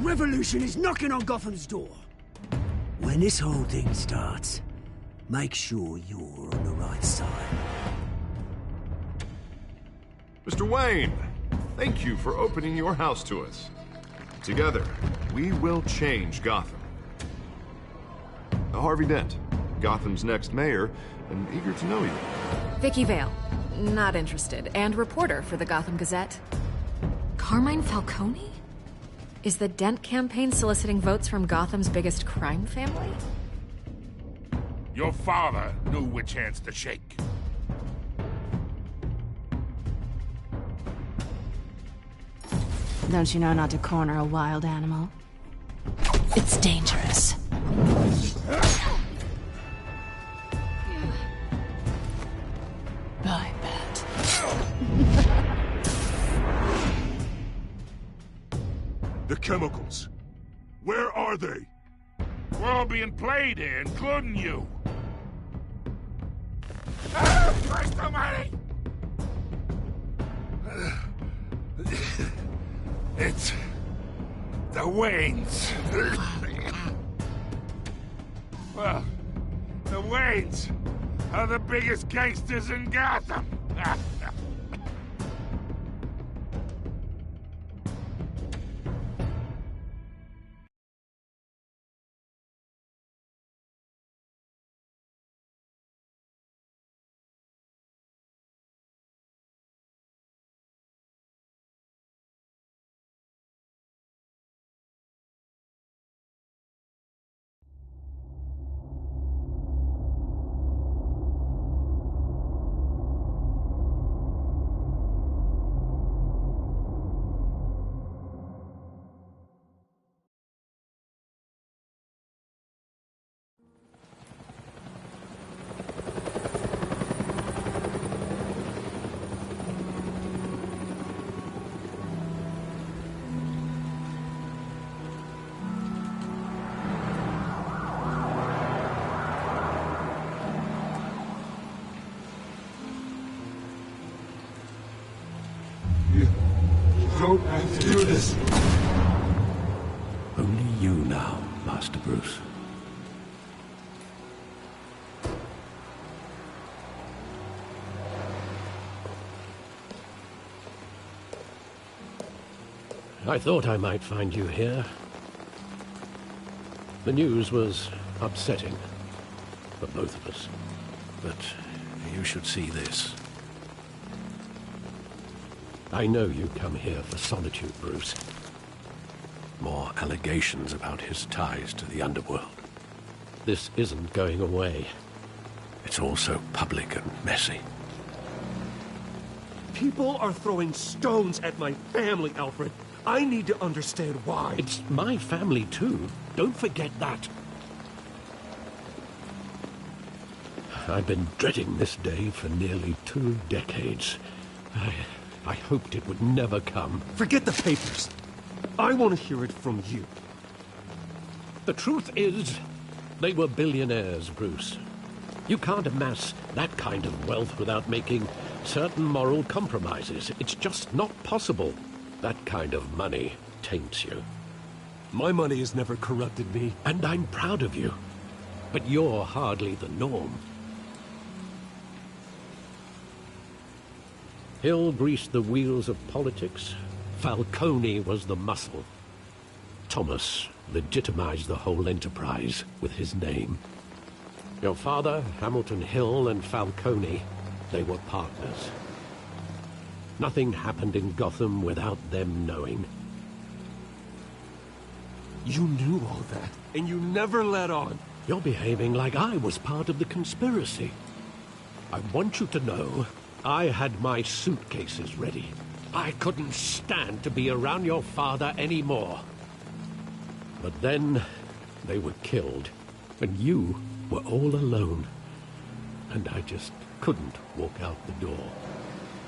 revolution is knocking on Gotham's door. When this whole thing starts, make sure you're on the right side. Mr. Wayne, thank you for opening your house to us. Together, we will change Gotham. Harvey Dent, Gotham's next mayor, and eager to know you. Vicky Vale, not interested, and reporter for the Gotham Gazette. Carmine Falcone? Is the Dent campaign soliciting votes from Gotham's biggest crime family? Your father knew which hands to shake. Don't you know not to corner a wild animal? It's dangerous. I bet. The chemicals. Where are they? We're all being played here, including you. Ah, Christ almighty! It's the Waynes. Well, the Waynes are the biggest gangsters in Gotham. Don't have to do this. Only you now, Master Bruce. I thought I might find you here. The news was upsetting for both of us. But you should see this. I know you come here for solitude, Bruce. More allegations about his ties to the underworld. This isn't going away. It's all so public and messy. People are throwing stones at my family, Alfred. I need to understand why. It's my family, too. Don't forget that. I've been dreading this day for nearly 2 decades. I hoped it would never come. Forget the papers. I want to hear it from you. The truth is, they were billionaires, Bruce. You can't amass that kind of wealth without making certain moral compromises. It's just not possible. That kind of money taints you. My money has never corrupted me. And I'm proud of you. But you're hardly the norm. Hill greased the wheels of politics. Falcone was the muscle. Thomas legitimized the whole enterprise with his name. Your father, Hamilton Hill, and Falcone, they were partners. Nothing happened in Gotham without them knowing. You knew all that, and you never let on. You're behaving like I was part of the conspiracy. I want you to know I had my suitcases ready. I couldn't stand to be around your father anymore. But then they were killed, and you were all alone. And I just couldn't walk out the door.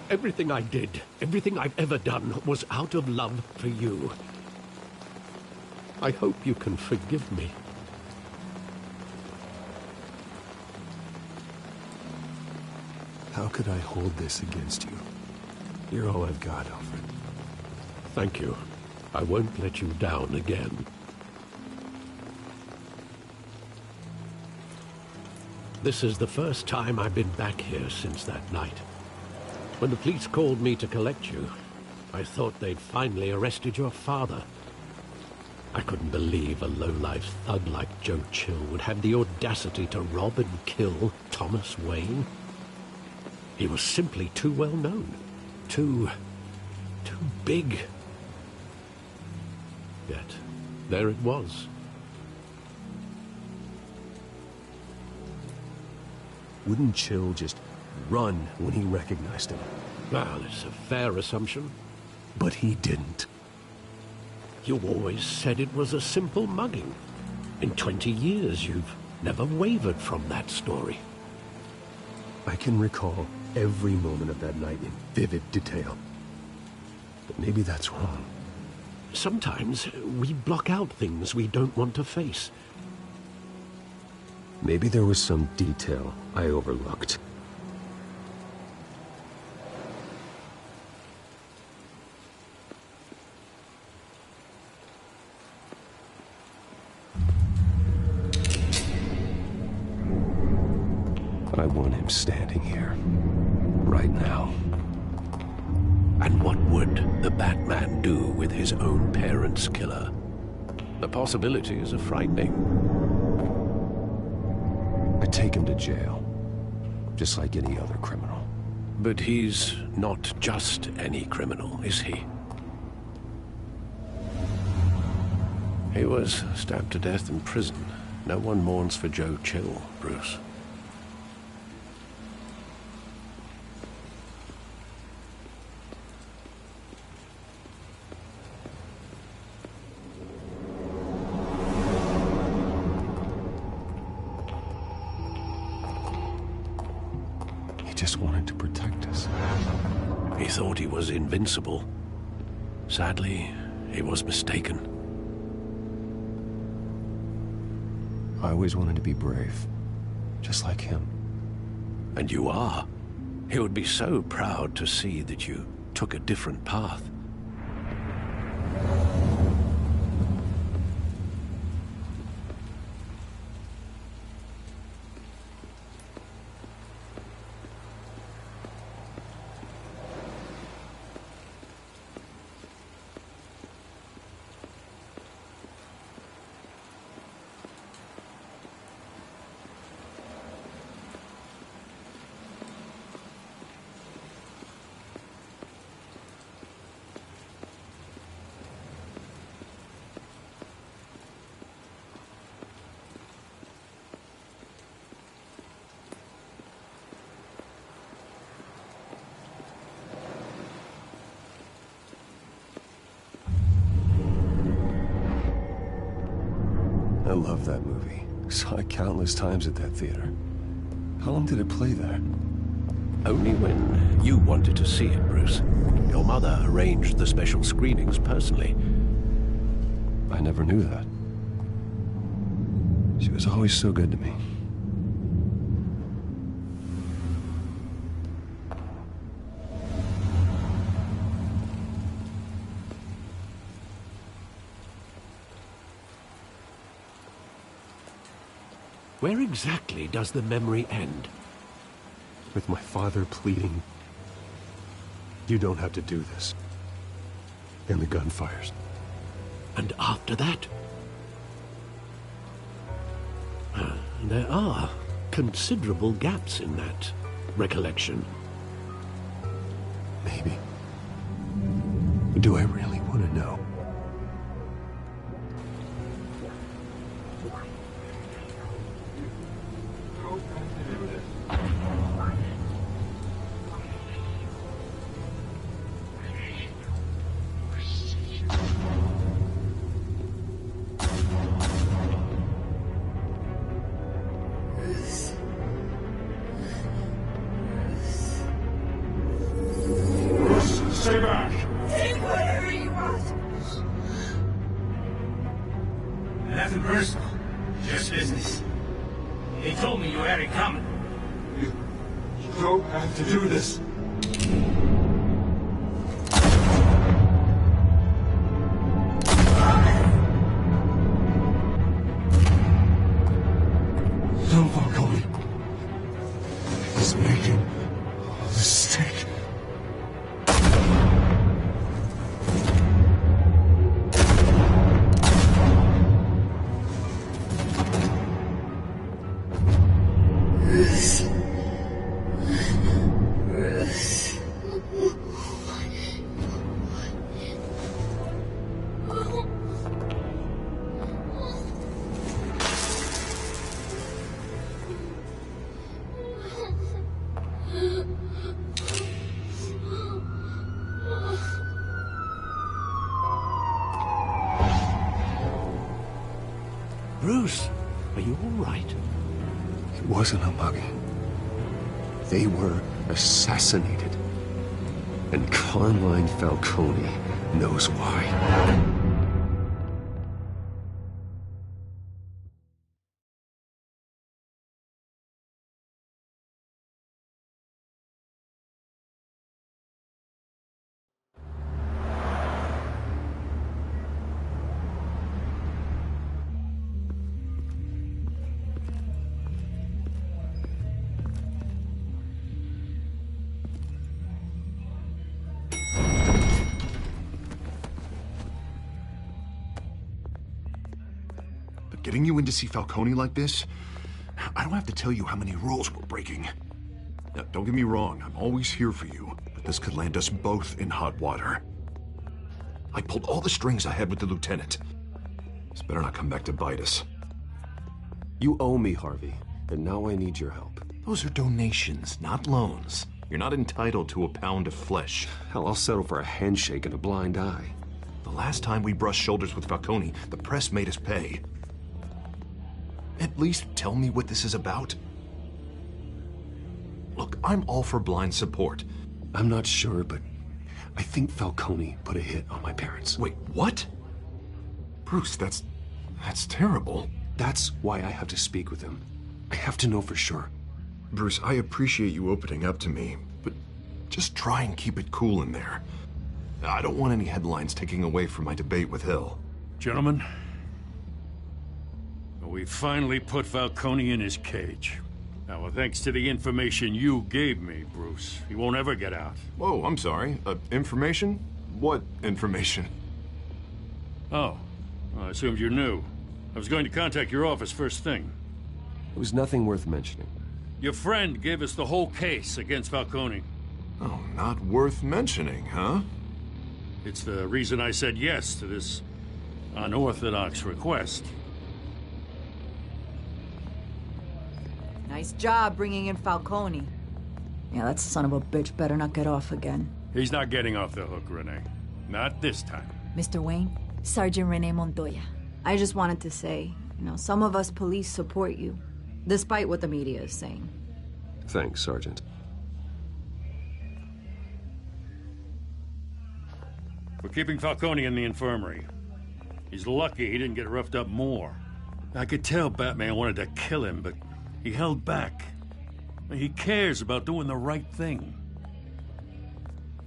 Everything I did, everything I've ever done, was out of love for you. I hope you can forgive me. How could I hold this against you? You're all I've got, Alfred. Thank you. I won't let you down again. This is the first time I've been back here since that night. When the police called me to collect you, I thought they'd finally arrested your father. I couldn't believe a low-life thug like Joe Chill would have the audacity to rob and kill Thomas Wayne. He was simply too well known. Too big. Yet, there it was. Wouldn't Chill just run when he recognized him? Well, it's a fair assumption. But he didn't. You always said it was a simple mugging. In 20 years, you've never wavered from that story. I can recall every moment of that night in vivid detail. But maybe that's wrong. Sometimes we block out things we don't want to face. Maybe there was some detail I overlooked. I want him standing here, right now. And what would the Batman do with his own parents' killer? The possibilities are frightening. I'd take him to jail, just like any other criminal. But he's not just any criminal, is he? He was stabbed to death in prison. No one mourns for Joe Chill, Bruce. Just wanted to protect us. He thought he was invincible. Sadly, he was mistaken. I always wanted to be brave, just like him. And you are. He would be so proud to see that you took a different path. I love that movie. Saw it countless times at that theater. How long did it play there? Only when you wanted to see it, Bruce. Your mother arranged the special screenings personally. I never knew that. She was always so good to me. Where exactly does the memory end? With my father pleading, "You don't have to do this." And the gun fires. And after that? There are considerable gaps in that recollection. Maybe. But do I really want to know? Stay back! Take whatever you want. Nothing personal, just business. They told me you had it coming. You don't have to do this. Bruce, are you all right? It wasn't a mugging. They were assassinated. And Carmine Falcone knows why. But getting you in to see Falcone like this, I don't have to tell you how many rules we're breaking. Now, don't get me wrong, I'm always here for you, but this could land us both in hot water. I pulled all the strings I had with the lieutenant. This better not come back to bite us. You owe me, Harvey, and now I need your help. Those are donations, not loans. You're not entitled to a pound of flesh. Hell, I'll settle for a handshake and a blind eye. The last time we brushed shoulders with Falcone, the press made us pay. At least tell me what this is about. Look, I'm all for blind support. I'm not sure, but I think Falcone put a hit on my parents. Wait, what? Bruce, that's terrible. That's why I have to speak with him. I have to know for sure. Bruce, I appreciate you opening up to me, but just try and keep it cool in there. I don't want any headlines taking away from my debate with Hill. Gentlemen, we finally put Falcone in his cage. Now, well, thanks to the information you gave me, Bruce, he won't ever get out. Whoa, I'm sorry. Information? What information? Oh, well, I assumed you knew. I was going to contact your office first thing. It was nothing worth mentioning. Your friend gave us the whole case against Falcone. Oh, not worth mentioning, huh? It's the reason I said yes to this unorthodox request. Nice job bringing in Falcone. Yeah, that son of a bitch better not get off again. He's not getting off the hook, Renee. Not this time. Mr. Wayne, Sergeant Renee Montoya. I just wanted to say, some of us police support you, despite what the media is saying. Thanks, Sergeant. We're keeping Falcone in the infirmary. He's lucky he didn't get roughed up more. I could tell Batman wanted to kill him, but he held back. He cares about doing the right thing.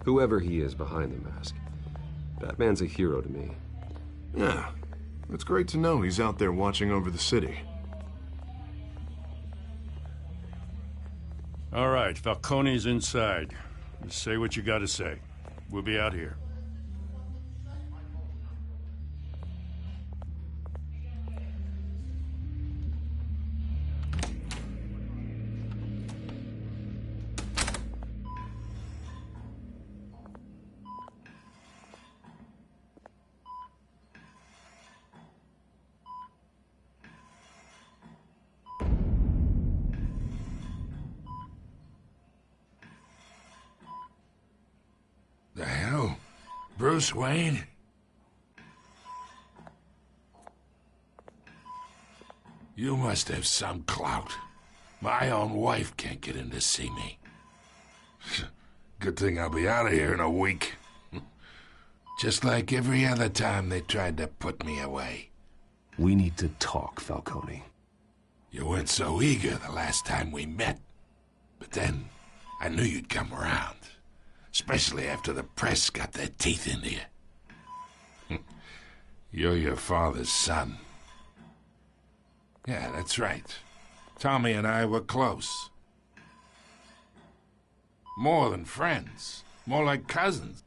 Whoever he is behind the mask, Batman's a hero to me. Yeah, it's great to know he's out there watching over the city. All right, Falcone's inside. Just say what you gotta say. We'll be out here. The hell? Bruce Wayne? You must have some clout. My own wife can't get in to see me. Good thing I'll be out of here in a week. Just like every other time they tried to put me away. We need to talk, Falcone. You weren't so eager the last time we met. But then, I knew you'd come around. Especially after the press got their teeth into you. You're your father's son. Yeah, that's right. Tommy and I were close. More than friends. More like cousins.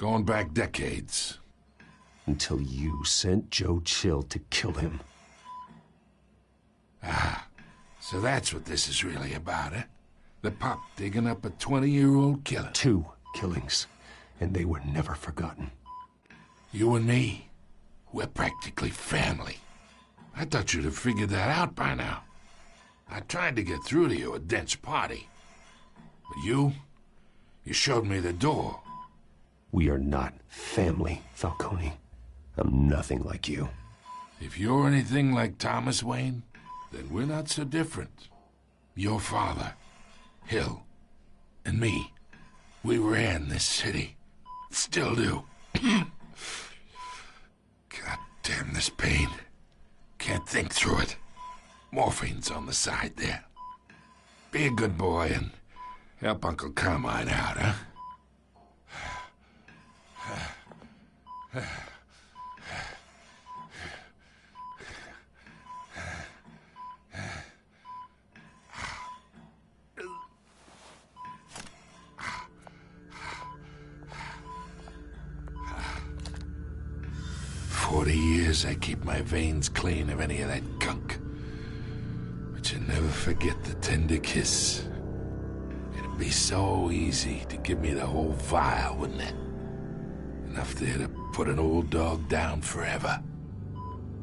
Going back decades. Until you sent Joe Chill to kill him. Ah, so that's what this is really about, eh? The pup digging up a 20-year-old killer. 2 killings, and they were never forgotten. You and me, we're practically family. I thought you'd have figured that out by now. I tried to get through to you at Dent's party. But you showed me the door. We are not family, Falcone. I'm nothing like you. If you're anything like Thomas Wayne, then we're not so different. Your father, Hill, and me, we ran this city. Still do. God damn this pain. Can't think through it. Morphine's on the side there. Be a good boy and help Uncle Carmine out, huh? 40 years I keep my veins clean of any of that gunk. But you never forget the tender kiss. It'd be so easy to give me the whole vial, wouldn't it? Enough there to put an old dog down forever.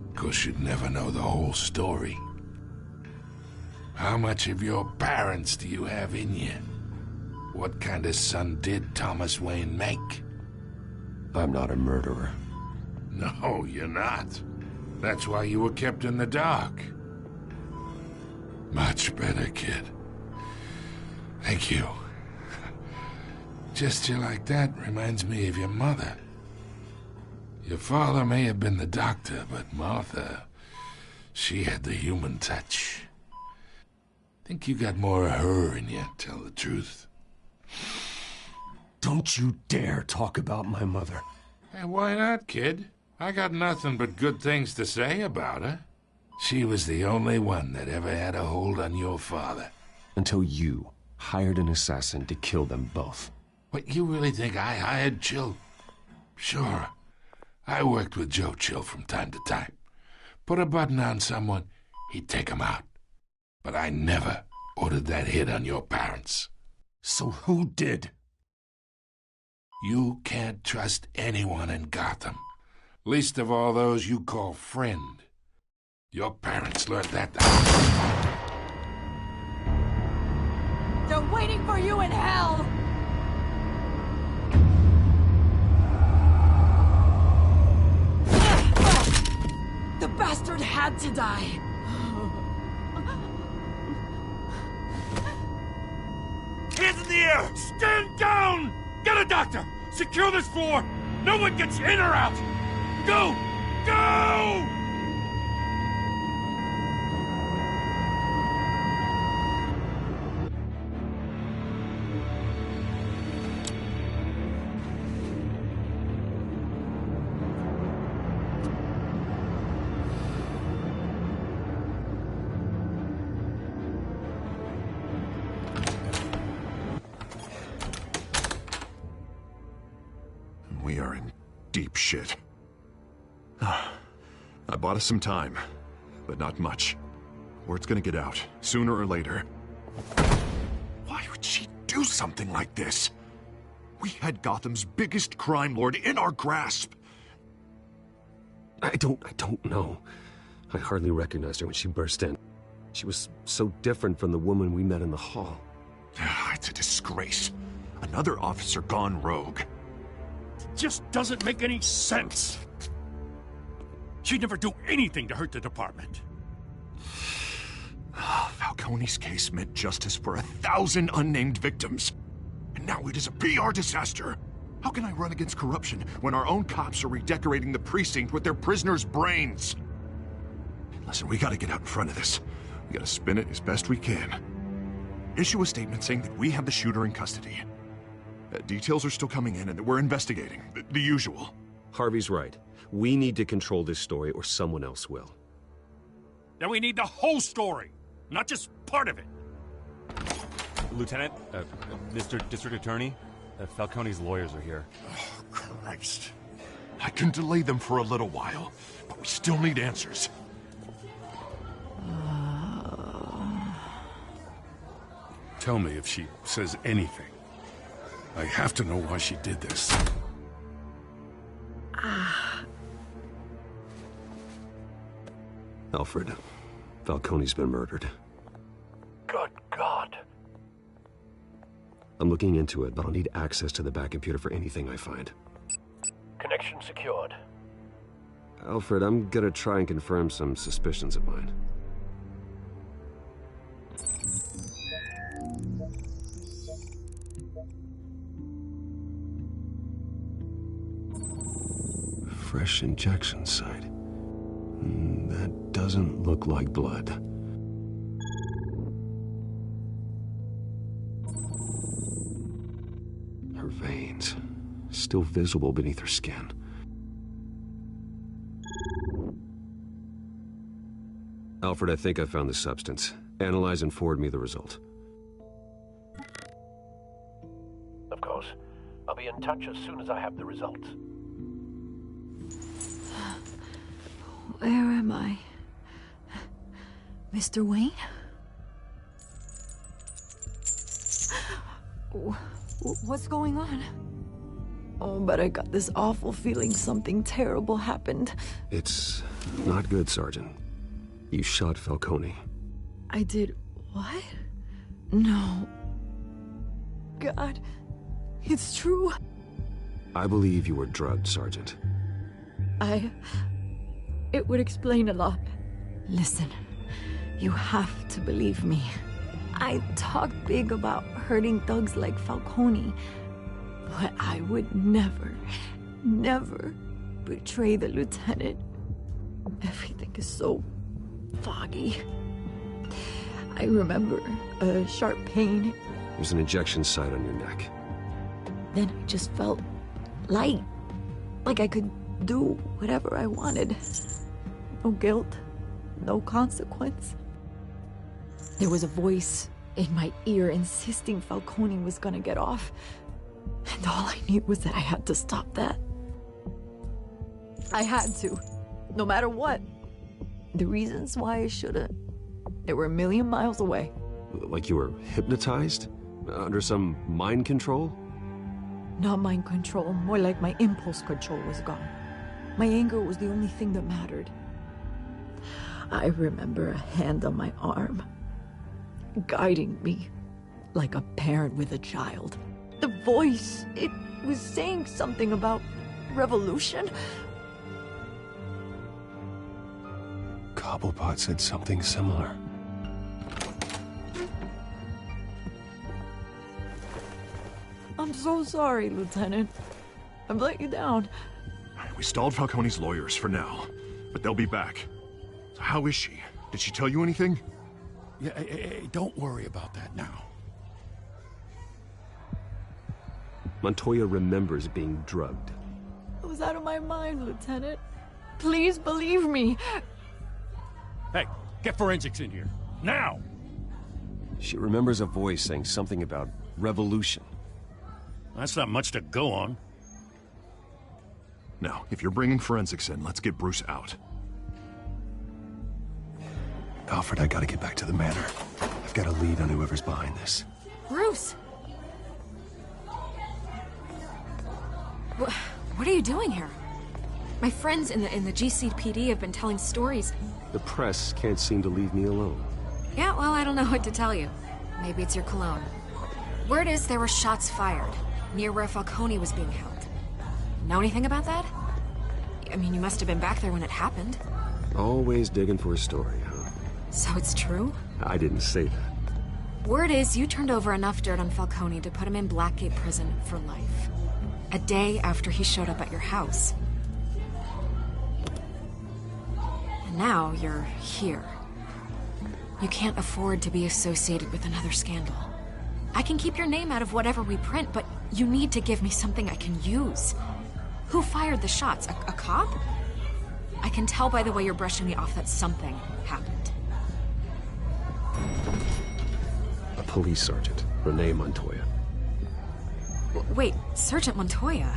Of course, you'd never know the whole story. How much of your parents do you have in you? What kind of son did Thomas Wayne make? I'm not a murderer. No, you're not. That's why you were kept in the dark. Much better, kid. Thank you. Gesture like that reminds me of your mother. Your father may have been the doctor, but Martha, she had the human touch. Think you got more of her in you, tell the truth. Don't you dare talk about my mother. Hey, why not, kid? I got nothing but good things to say about her. She was the only one that ever had a hold on your father. Until you hired an assassin to kill them both. What, you really think I hired Chill? Sure. I worked with Joe Chill from time to time. Put a button on someone, he'd take him out. But I never ordered that hit on your parents. So who did? You can't trust anyone in Gotham. Least of all those you call friend. Your parents learned that. They're waiting for you in hell! The bastard had to die. Hands in the air! Stand down! Get a doctor! Secure this floor! No one gets in or out! Go! Go! We are in deep shit. I bought us some time, but not much. Word's gonna get out, sooner or later. Why would she do something like this? We had Gotham's biggest crime lord in our grasp. I don't know. I hardly recognized her when she burst in. She was so different from the woman we met in the hall. It's a disgrace. Another officer gone rogue. Just doesn't make any sense. She'd never do anything to hurt the department. Falcone's case meant justice for 1,000 unnamed victims. And now it is a PR disaster. How can I run against corruption when our own cops are redecorating the precinct with their prisoners' brains? Listen, we gotta get out in front of this. We gotta spin it as best we can. Issue a statement saying that we have the shooter in custody. Details are still coming in and that we're investigating. The usual. Harvey's right. We need to control this story or someone else will. Then we need the whole story, not just part of it. Lieutenant, Mr. District Attorney, Falcone's lawyers are here. Oh, Christ. I can delay them for a little while, but we still need answers. Tell me if she says anything. I have to know why she did this. Alfred, Falcone's been murdered. Good God. I'm looking into it, but I'll need access to the back computer for anything I find. Connection secured. Alfred, I'm gonna try and confirm some suspicions of mine. Fresh injection site. That doesn't look like blood. Her veins, still visible beneath her skin. Alfred, I think I found the substance. Analyze and forward me the result. Of course. I'll be in touch as soon as I have the results. Where am I? Mr. Wayne? What's going on? Oh, but I got this awful feeling something terrible happened. It's not good, Sergeant. You shot Falcone. I did what? No. God, it's true. I believe you were drugged, Sergeant. It would explain a lot. Listen, you have to believe me. I talk big about hurting thugs like Falcone, but I would never betray the lieutenant. Everything is so foggy. I remember a sharp pain. There's an injection site on your neck. Then I just felt light, like I could do whatever I wanted. No guilt, no consequence. There was a voice in my ear insisting Falcone was gonna get off. And all I knew was that I had to stop that. I had to, no matter what. The reasons why I shouldn't, they were a million miles away. Like you were hypnotized? Under some mind control? Not mind control, more like my impulse control was gone. My anger was the only thing that mattered. I remember a hand on my arm, guiding me like a parent with a child. The voice, it was saying something about revolution. Cobblepot said something similar. I'm so sorry, Lieutenant. I've let you down. We stalled Falcone's lawyers for now, but they'll be back. So how is she? Did she tell you anything? Yeah, hey, don't worry about that now. Montoya remembers being drugged. I was out of my mind, Lieutenant. Please believe me. Hey, get forensics in here. Now! She remembers a voice saying something about revolution. That's not much to go on. Now, if you're bringing forensics in, let's get Bruce out. Alfred, I gotta get back to the manor. I've got a lead on whoever's behind this. Bruce! What are you doing here? My friends in the GCPD have been telling stories. The press can't seem to leave me alone. Yeah, well, I don't know what to tell you. Maybe it's your cologne. Word is there were shots fired near where Falcone was being held. Know anything about that? I mean, you must have been back there when it happened. Always digging for a story, huh? So it's true? I didn't say that. Word is you turned over enough dirt on Falcone to put him in Blackgate Prison for life. A day after he showed up at your house. And now you're here. You can't afford to be associated with another scandal. I can keep your name out of whatever we print, but you need to give me something I can use. Who fired the shots? A cop? I can tell by the way you're brushing me off that something happened. A police sergeant, Renee Montoya. Wait, Sergeant Montoya?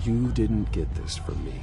You didn't get this from me.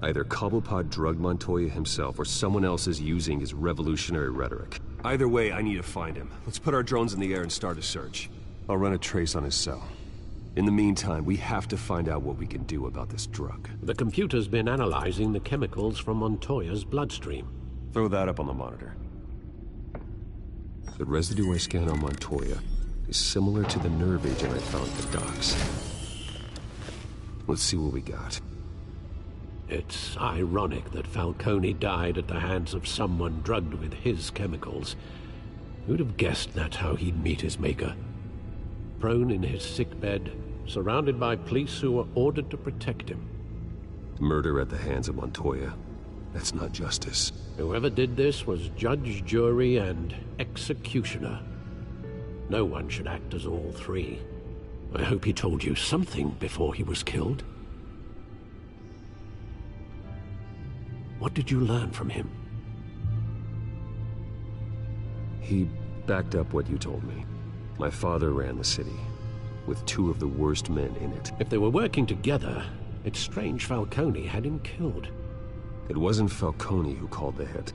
Either Cobblepot drugged Montoya himself, or someone else is using his revolutionary rhetoric. Either way, I need to find him. Let's put our drones in the air and start a search. I'll run a trace on his cell. In the meantime, we have to find out what we can do about this drug. The computer's been analyzing the chemicals from Montoya's bloodstream. Throw that up on the monitor. The residue I scan on Montoya is similar to the nerve agent I found at the docks. Let's see what we got. It's ironic that Falcone died at the hands of someone drugged with his chemicals. Who'd have guessed that's how he'd meet his maker? Prone in his sickbed, surrounded by police who were ordered to protect him. Murder at the hands of Montoya. That's not justice. Whoever did this was judge, jury, and executioner. No one should act as all three. I hope he told you something before he was killed. What did you learn from him? He backed up what you told me. My father ran the city, with two of the worst men in it. If they were working together, it's strange Falcone had him killed. It wasn't Falcone who called the hit.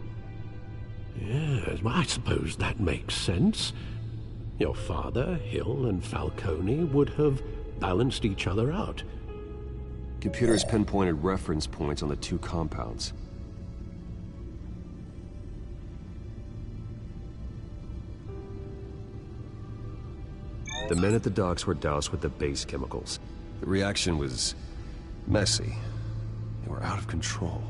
Yes, well, I suppose that makes sense. Your father, Hill, and Falcone would have balanced each other out. Computers pinpointed reference points on the two compounds. The men at the docks were doused with the base chemicals. The reaction was messy. They were out of control.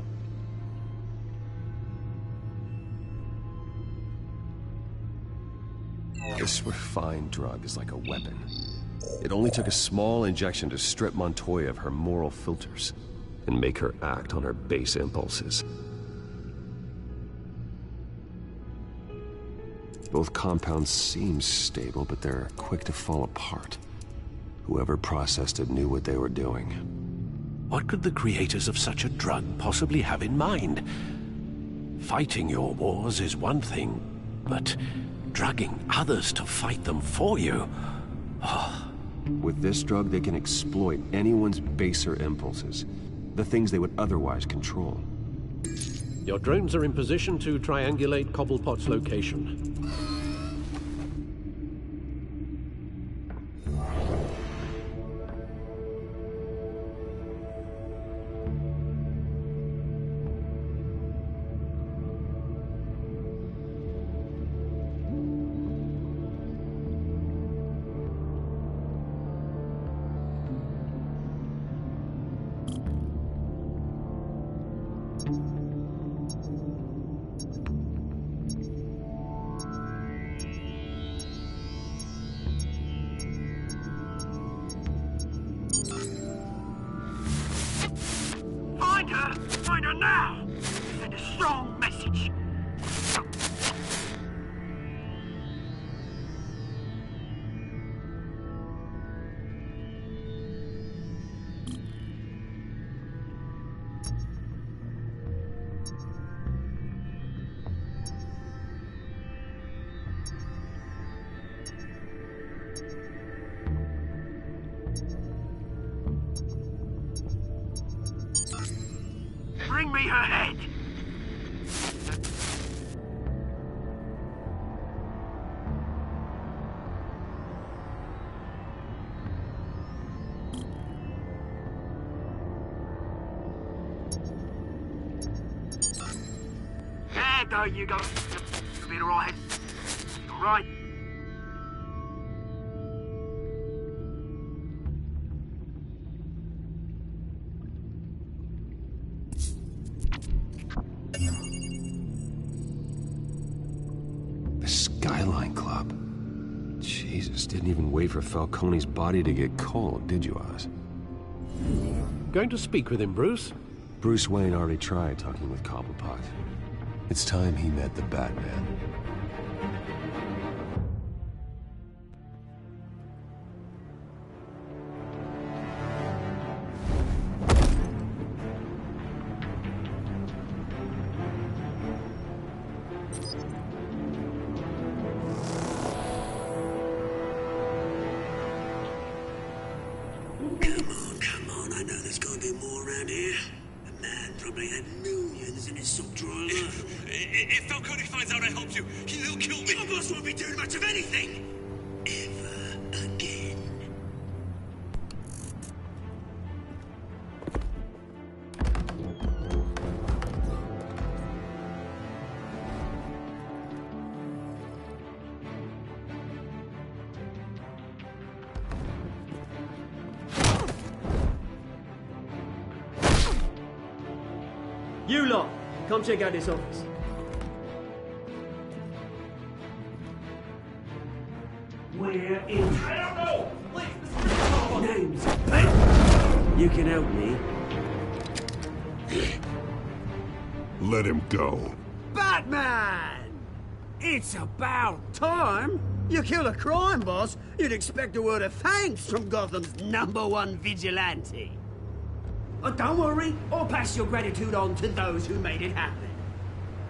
This refined drug is like a weapon. It only took a small injection to strip Montoya of her moral filters and make her act on her base impulses. Both compounds seem stable, but they're quick to fall apart. Whoever processed it knew what they were doing. What could the creators of such a drug possibly have in mind? Fighting your wars is one thing, but drugging others to fight them for you? Oh. With this drug, they can exploit anyone's baser impulses, the things they would otherwise control. Your drones are in position to triangulate Cobblepot's location. Find her now! Send a strong message. Bring me her head! There you go. You'll be alright. Alright. nightclub. Jesus, didn't even wait for Falcone's body to get cold, did you, Oz? Going to speak with him, Bruce? Bruce Wayne already tried talking with Cobblepot. It's time he met the Batman. Come on, I know there's gotta be more around here. The man probably had millions in his sock drawer. If Falcone finds out I helped you, he'll kill me. Your boss won't be doing much of anything! Ever again. You lot, come check out this office. We're in. I don't know! Please, names. Hey, you can help me. Let him go. Batman! It's about time! You kill a crime boss, you'd expect a word of thanks from Gotham's #1 vigilante. Oh, don't worry, I'll pass your gratitude on to those who made it happen.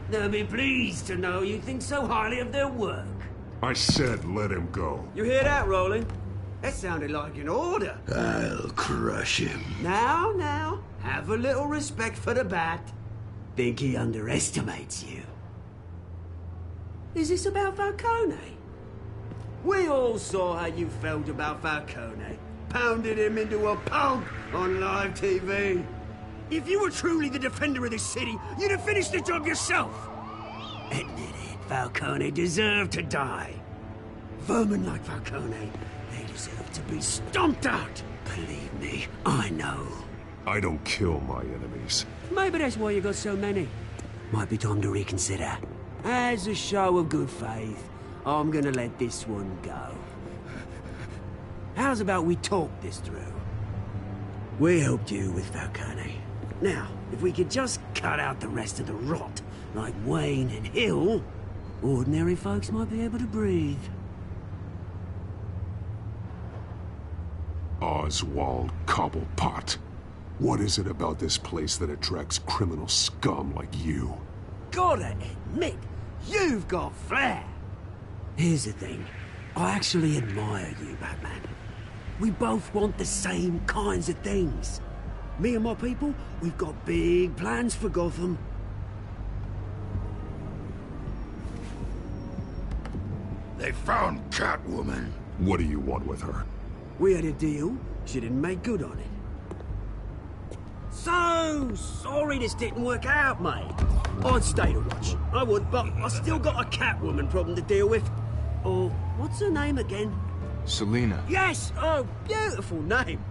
They'll be pleased to know you think so highly of their work. I said let him go. You hear that, Roland? That sounded like an order. I'll crush him. Now, have a little respect for the Bat. Think he underestimates you. Is this about Falcone? We all saw how you felt about Falcone. Pounded him into a pulp on live TV. If you were truly the defender of this city, you'd have finished the job yourself. Admit it, Falcone deserved to die. Vermin like Falcone, they deserve to be stomped out. Believe me, I know. I don't kill my enemies. Maybe that's why you got so many. Might be time to reconsider. As a show of good faith, I'm gonna let this one go. How's about we talk this through? We helped you with Falcone. Now, if we could just cut out the rest of the rot, like Wayne and Hill, ordinary folks might be able to breathe. Oswald Cobblepot. What is it about this place that attracts criminal scum like you? Gotta admit, you've got flair. Here's the thing. I actually admire you, Batman. We both want the same kinds of things. Me and my people, we've got big plans for Gotham. They found Catwoman. What do you want with her? We had a deal. She didn't make good on it. So sorry this didn't work out, mate. I'd stay to watch. I would, but I still got a Catwoman problem to deal with. Or, what's her name again? Selina. Yes! Oh, beautiful name.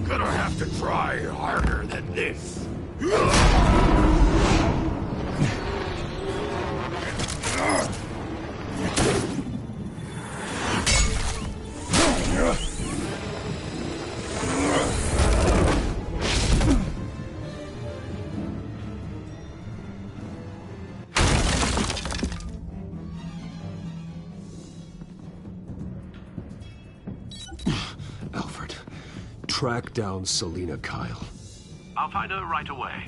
Gonna have to try harder than this. Alfred, track down Selina Kyle. I'll find her right away.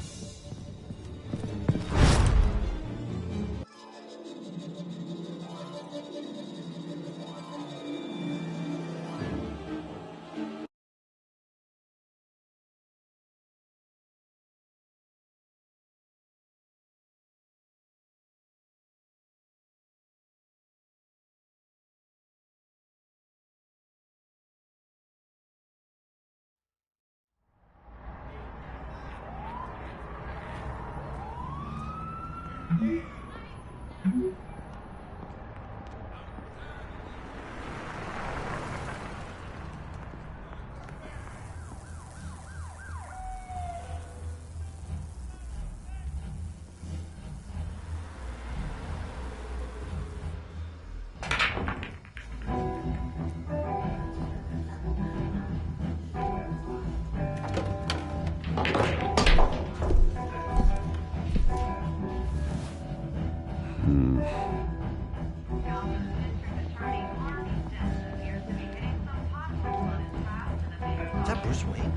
Is that Bruce Wayne?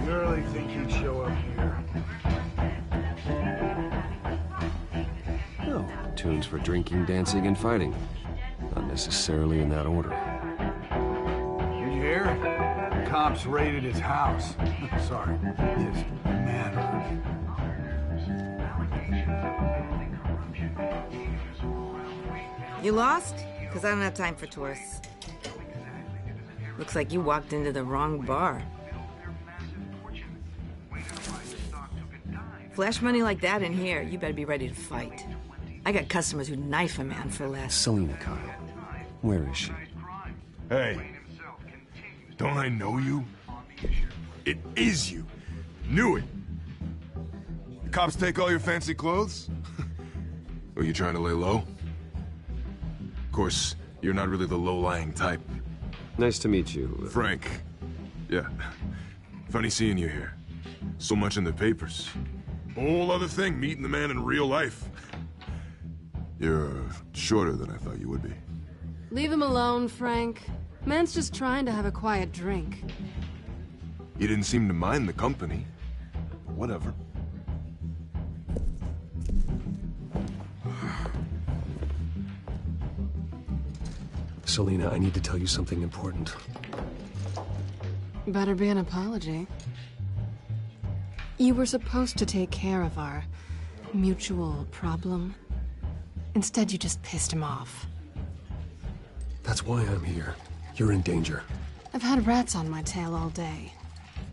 You really think he'd show up here? Oh, tunes for drinking, dancing, and fighting. Not necessarily in that order. Did you hear? The cops raided his house. Sorry, his manor. You lost? Because I don't have time for tourists. Looks like you walked into the wrong bar. Flash money like that in here, you better be ready to fight. I got customers who'd knife a man for less. Selina Kyle. Where is she? Hey. Don't I know you? It is you. Knew it. The cops take all your fancy clothes? Are you trying to lay low? Of course, you're not really the low-lying type. Nice to meet you. Frank. Yeah. Funny seeing you here. So much in the papers. Whole other thing, meeting the man in real life. You're shorter than I thought you would be. Leave him alone, Frank. Man's just trying to have a quiet drink. You didn't seem to mind the company. Whatever. Selina, I need to tell you something important. Better be an apology. You were supposed to take care of our mutual problem. Instead, you just pissed him off. That's why I'm here. You're in danger. I've had rats on my tail all day.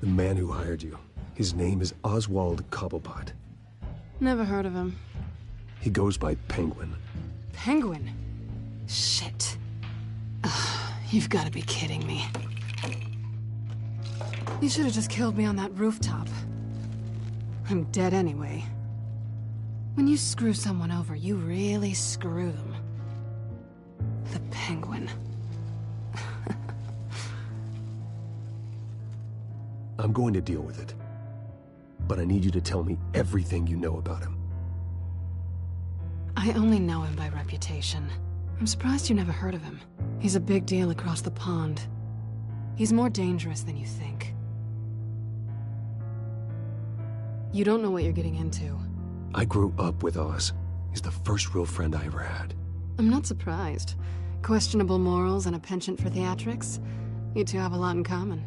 The man who hired you, his name is Oswald Cobblepot. Never heard of him. He goes by Penguin. Penguin? Shit. Ugh, you've got to be kidding me. You should have just killed me on that rooftop. I'm dead anyway. When you screw someone over, you really screw them. The Penguin. I'm going to deal with it. But I need you to tell me everything you know about him. I only know him by reputation. I'm surprised you never heard of him. He's a big deal across the pond. He's more dangerous than you think. You don't know what you're getting into. I grew up with Oz. He's the first real friend I ever had. I'm not surprised. Questionable morals and a penchant for theatrics. You two have a lot in common.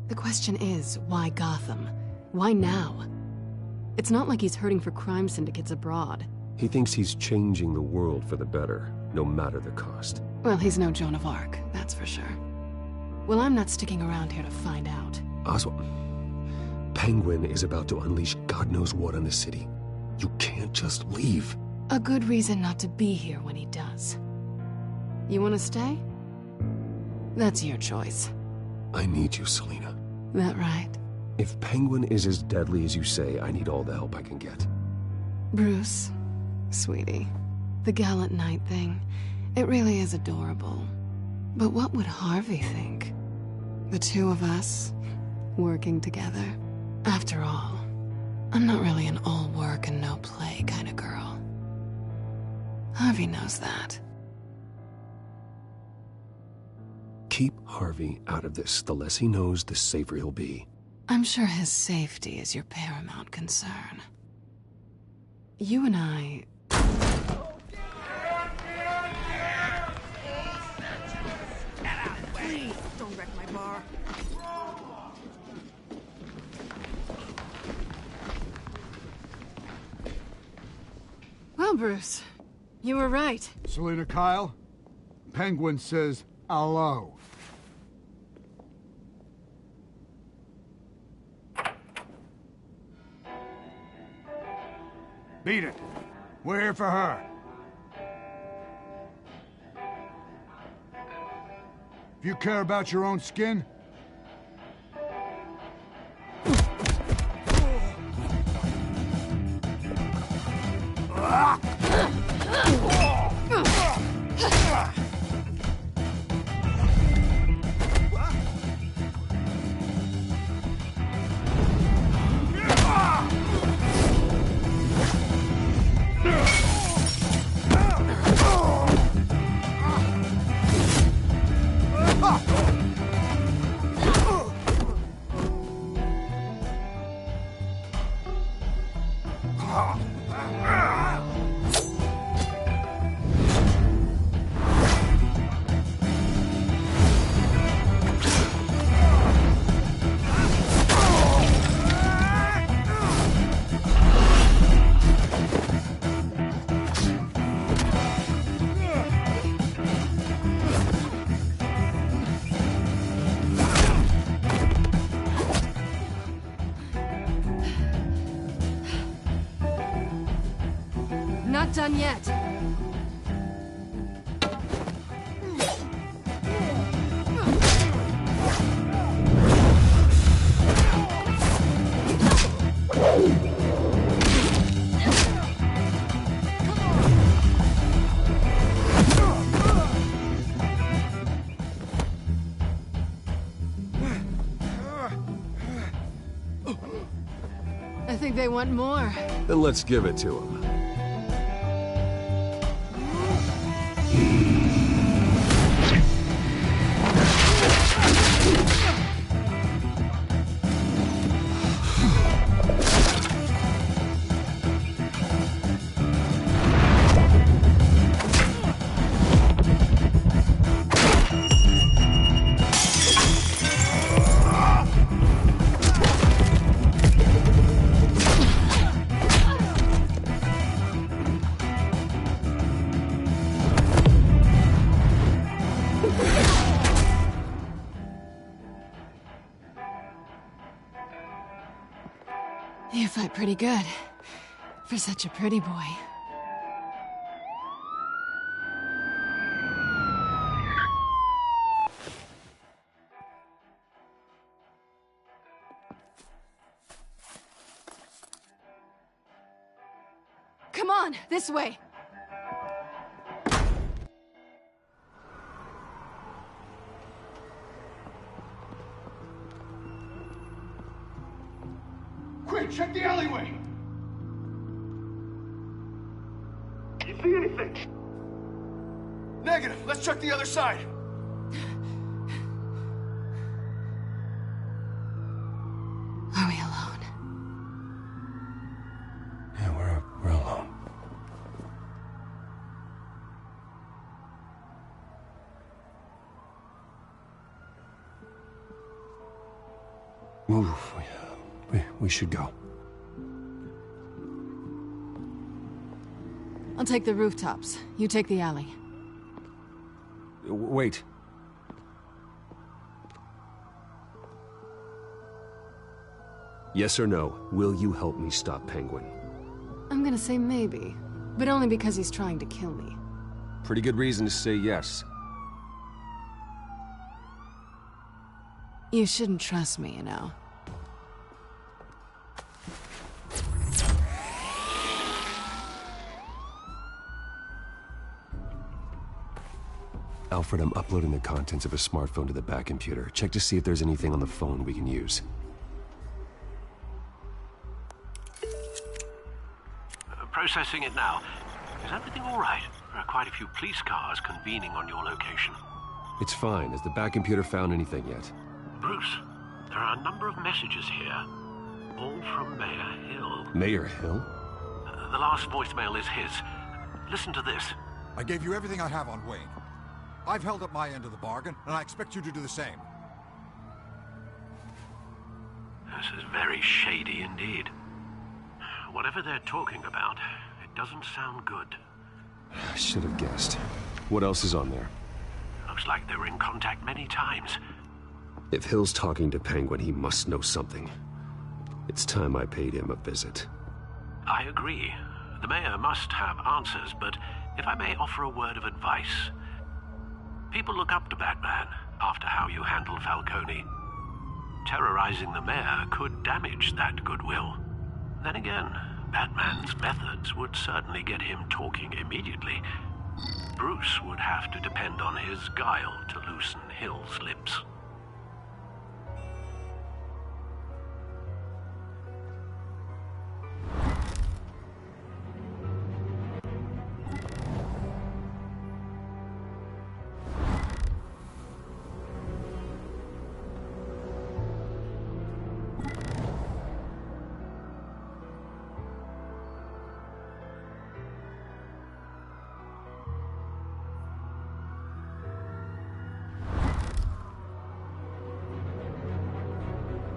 The question is, why Gotham? Why now? It's not like he's hurting for crime syndicates abroad. He thinks he's changing the world for the better, no matter the cost. Well, he's no Joan of Arc, that's for sure. Well, I'm not sticking around here to find out. Oswald, Penguin is about to unleash God knows what on the city. You can't just leave. A good reason not to be here when he does. You want to stay? That's your choice. I need you, Selina. That right? If Penguin is as deadly as you say, I need all the help I can get. Bruce, sweetie, the gallant knight thing, it really is adorable. But what would Harvey think? The two of us, working together? After all, I'm not really an all work and no play kind of girl. Harvey knows that. Keep Harvey out of this. The less he knows, the safer he'll be. I'm sure his safety is your paramount concern. You and I... Please, don't wreck my bar. Well, Bruce, you were right. Selina Kyle, Penguin says hello. Beat it. We're here for her. If you care about your own skin, Not done yet. I think they want more. Then let's give it to them. You fight pretty good. For such a pretty boy. Come on, this way. Quick, check the alleyway! You see anything? Negative. Let's check the other side. Are we alone? Yeah, we're alone. Move. We should go. I'll take the rooftops. You take the alley. Wait. Yes or no, will you help me stop Penguin? I'm gonna say maybe, but only because he's trying to kill me. Pretty good reason to say yes. You shouldn't trust me, you know. Alfred, I'm uploading the contents of a smartphone to the back computer. Check to see if there's anything on the phone we can use. Processing it now. Is everything all right? There are quite a few police cars convening on your location. It's fine. Has the back computer found anything yet? Bruce, there are a number of messages here. All from Mayor Hill. Mayor Hill? The last voicemail is his. Listen to this. I gave you everything I have on Wayne. I've held up my end of the bargain, and I expect you to do the same. This is very shady indeed. Whatever they're talking about, it doesn't sound good. I should have guessed. What else is on there? Looks like they were in contact many times. If Hill's talking to Penguin, he must know something. It's time I paid him a visit. I agree. The mayor must have answers, but if I may offer a word of advice. People look up to Batman after how you handled Falcone. Terrorizing the mayor could damage that goodwill. Then again, Batman's methods would certainly get him talking immediately. Bruce would have to depend on his guile to loosen Hill's lips.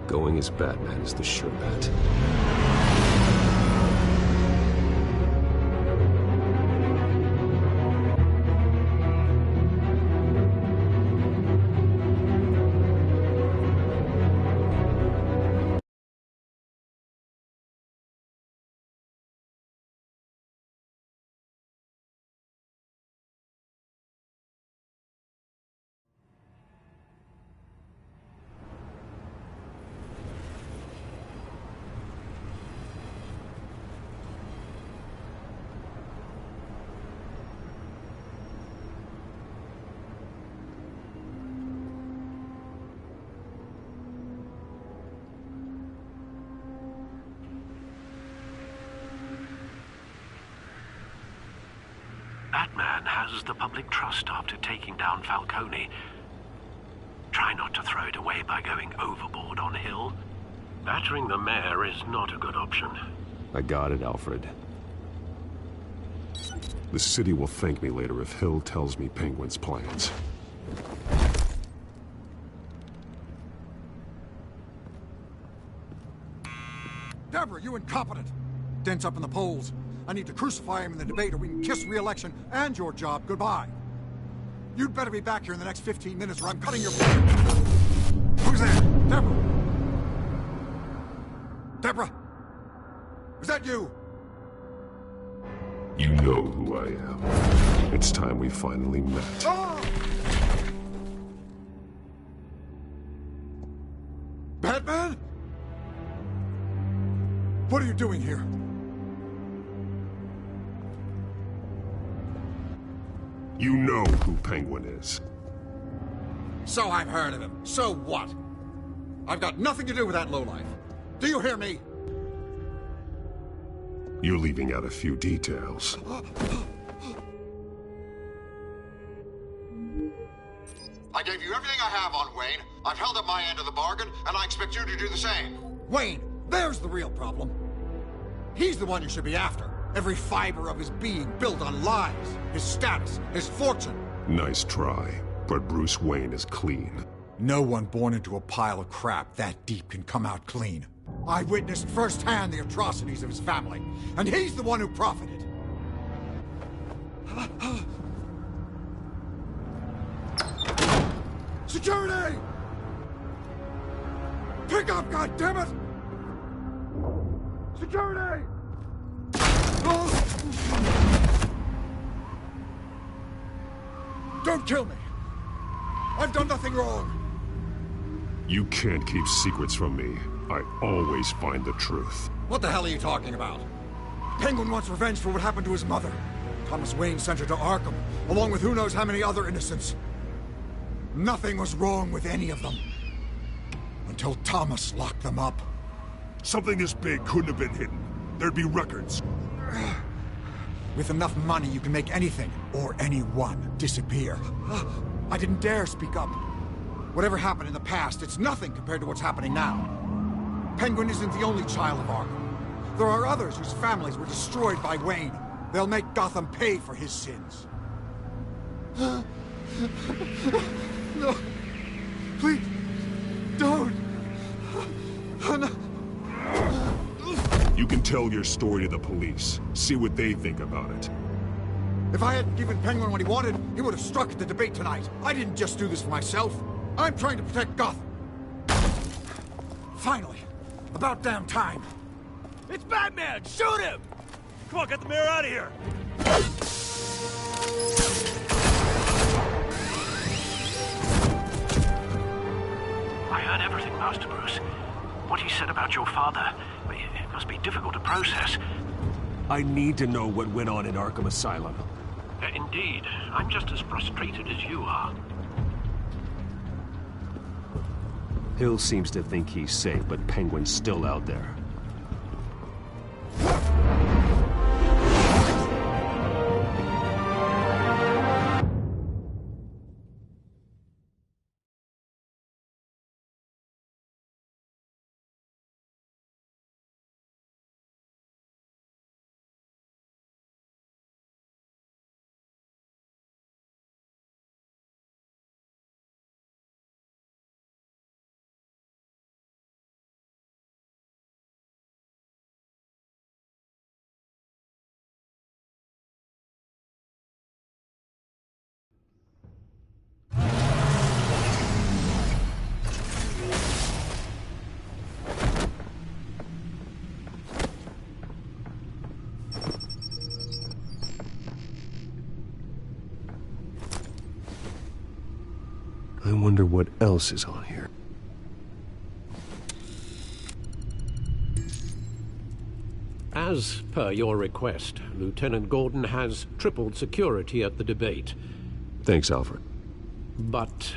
Going as Batman is the sure bet. Batman has the public trust after taking down Falcone. Try not to throw it away by going overboard on Hill. Battering the mayor is not a good option. I got it, Alfred. The city will thank me later if Hill tells me Penguin's plans. Deborah, you incompetent! Dent's up in the polls. I need to crucify him in the debate or we can kiss re-election and your job goodbye. You'd better be back here in the next 15 minutes or I'm cutting your... Who's there? Deborah? Deborah? Is that you? You know who I am. It's time we finally met. Ah! Batman? What are you doing here? You know who Penguin is. So I've heard of him. So what? I've got nothing to do with that lowlife. Do you hear me? You're leaving out a few details. I gave you everything I have on Wayne. I've held up my end of the bargain, and I expect you to do the same. Wayne, there's the real problem. He's the one you should be after. Every fiber of his being built on lies, his status, his fortune. Nice try, but Bruce Wayne is clean. No one born into a pile of crap that deep can come out clean. I witnessed firsthand the atrocities of his family, and he's the one who profited. Security! Pick up, goddammit! Security! Don't kill me! I've done nothing wrong! You can't keep secrets from me. I always find the truth. What the hell are you talking about? Penguin wants revenge for what happened to his mother. Thomas Wayne sent her to Arkham, along with who knows how many other innocents. Nothing was wrong with any of them. Until Thomas locked them up. Something this big couldn't have been hidden. There'd be records. With enough money, you can make anything, or anyone, disappear. I didn't dare speak up. Whatever happened in the past, it's nothing compared to what's happening now. Penguin isn't the only child of Arkham. There are others whose families were destroyed by Wayne. They'll make Gotham pay for his sins. No. Please. Don't. No. You can tell your story to the police. See what they think about it. If I hadn't given Penguin what he wanted, he would have struck at the debate tonight. I didn't just do this for myself. I'm trying to protect Gotham. Finally. About damn time. It's Batman! Shoot him! Come on, get the mayor out of here! I heard everything, Master Bruce. What he said about your father, it must be difficult to process. I need to know what went on in Arkham Asylum. Indeed. I'm just as frustrated as you are. Hill seems to think he's safe, but Penguin's still out there. I wonder what else is on here. As per your request, Lieutenant Gordon has tripled security at the debate. Thanks, Alfred. But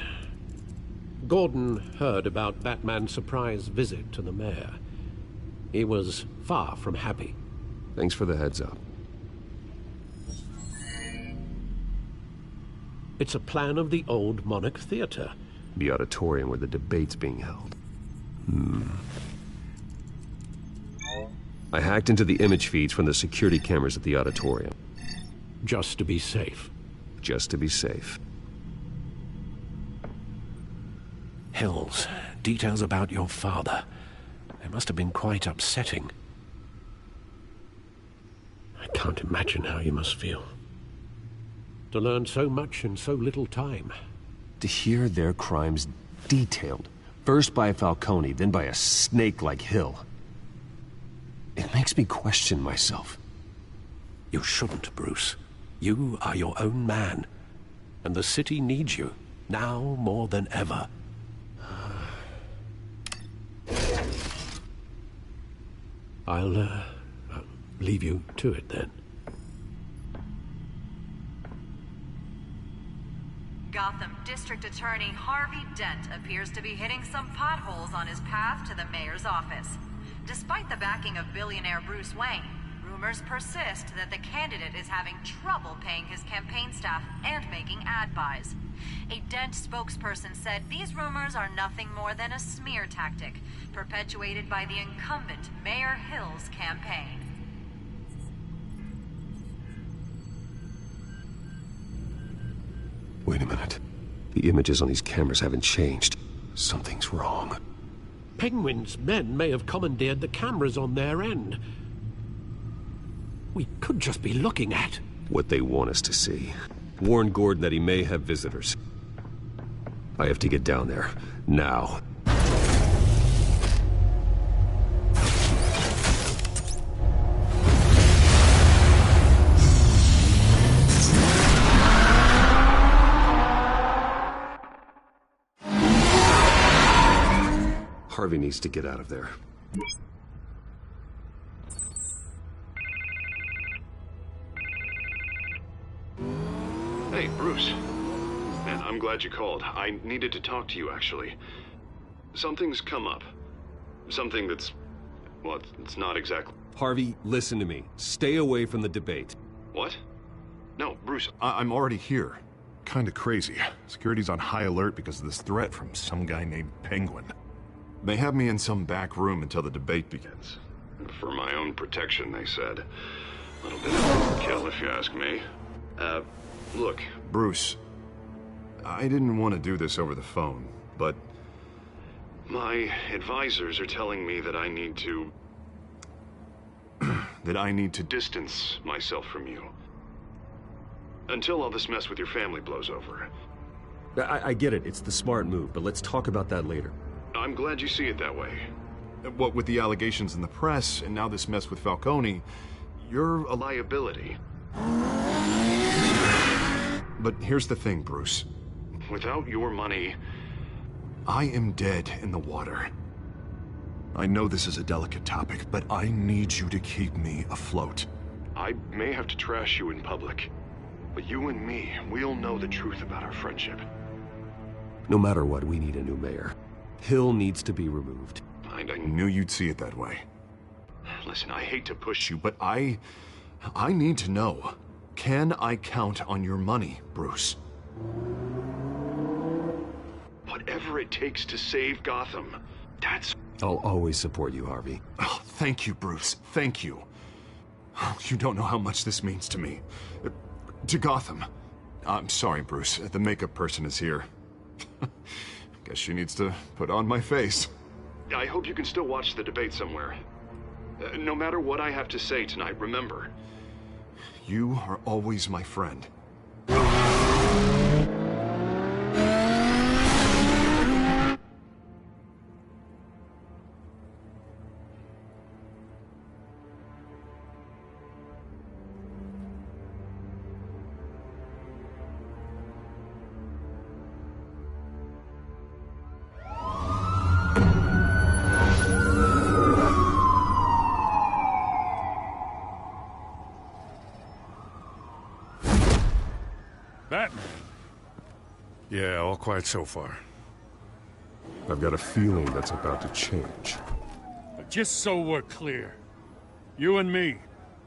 Gordon heard about Batman's surprise visit to the mayor. He was far from happy. Thanks for the heads up. It's a plan of the old Monarch Theater. The auditorium where the debate's being held. I hacked into the image feeds from the security cameras at the auditorium. Just to be safe. Just to be safe. Hills, details about your father. They must have been quite upsetting. I can't imagine how you must feel. To learn so much in so little time. To hear their crimes detailed, first by Falcone, then by a snake like Hill. It makes me question myself. You shouldn't, Bruce. You are your own man. And the city needs you, now more than ever. I'll leave you to it then. Gotham District Attorney Harvey Dent appears to be hitting some potholes on his path to the mayor's office. Despite the backing of billionaire Bruce Wayne, rumors persist that the candidate is having trouble paying his campaign staff and making ad buys. A Dent spokesperson said these rumors are nothing more than a smear tactic, perpetuated by the incumbent Mayor Hill's campaign. Wait a minute. The images on these cameras haven't changed. Something's wrong. Penguin's men may have commandeered the cameras on their end. We could just be looking at what they want us to see. Warn Gordon that he may have visitors. I have to get down there. Now. Harvey needs to get out of there. Hey, Bruce. Man, I'm glad you called. I needed to talk to you, actually. Something's come up. Something that's... well, it's not exactly... Harvey, listen to me. Stay away from the debate. What? No, Bruce, I'm already here. Kinda crazy. Security's on high alert because of this threat from some guy named Penguin. They have me in some back room until the debate begins. For my own protection, they said. A little bit of overkill, if you ask me. Look, Bruce, I didn't want to do this over the phone, but my advisors are telling me that I need to... that I need to distance myself from you. Until all this mess with your family blows over. I get it. It's the smart move, but let's talk about that later. I'm glad you see it that way. What with the allegations in the press, and now this mess with Falcone, you're a liability. But here's the thing, Bruce. Without your money, I am dead in the water. I know this is a delicate topic, but I need you to keep me afloat. I may have to trash you in public, but you and me, we'll know the truth about our friendship. No matter what, we need a new mayor. Hill needs to be removed. I knew you'd see it that way. Listen, I hate to push you, but I need to know. Can I count on your money, Bruce? Whatever it takes to save Gotham, that's... I'll always support you, Harvey. Oh, thank you, Bruce. Thank you. You don't know how much this means to me. To Gotham. I'm sorry, Bruce. The makeup person is here. Guess she needs to put on my face. I hope you can still watch the debate somewhere. No matter what I have to say tonight, remember, you are always my friend. Batman? Yeah, all quiet so far. I've got a feeling that's about to change. But just so we're clear, you and me,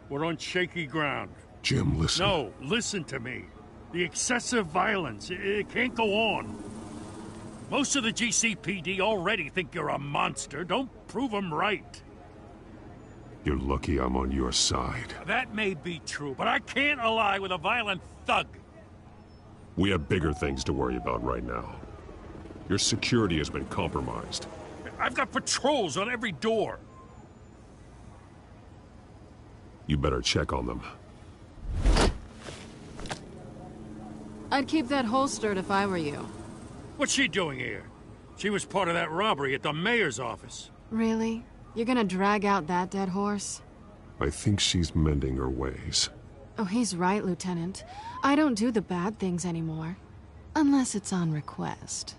we're on shaky ground. Jim, listen. No, listen to me. The excessive violence, it can't go on. Most of the GCPD already think you're a monster. Don't prove them right. You're lucky I'm on your side. That may be true, but I can't ally with a violent thug. We have bigger things to worry about right now. Your security has been compromised. I've got patrols on every door. You better check on them. I'd keep that holstered if I were you. What's she doing here? She was part of that robbery at the mayor's office. Really? You're gonna drag out that dead horse? I think she's mending her ways. Oh, he's right, Lieutenant. I don't do the bad things anymore. Unless it's on request.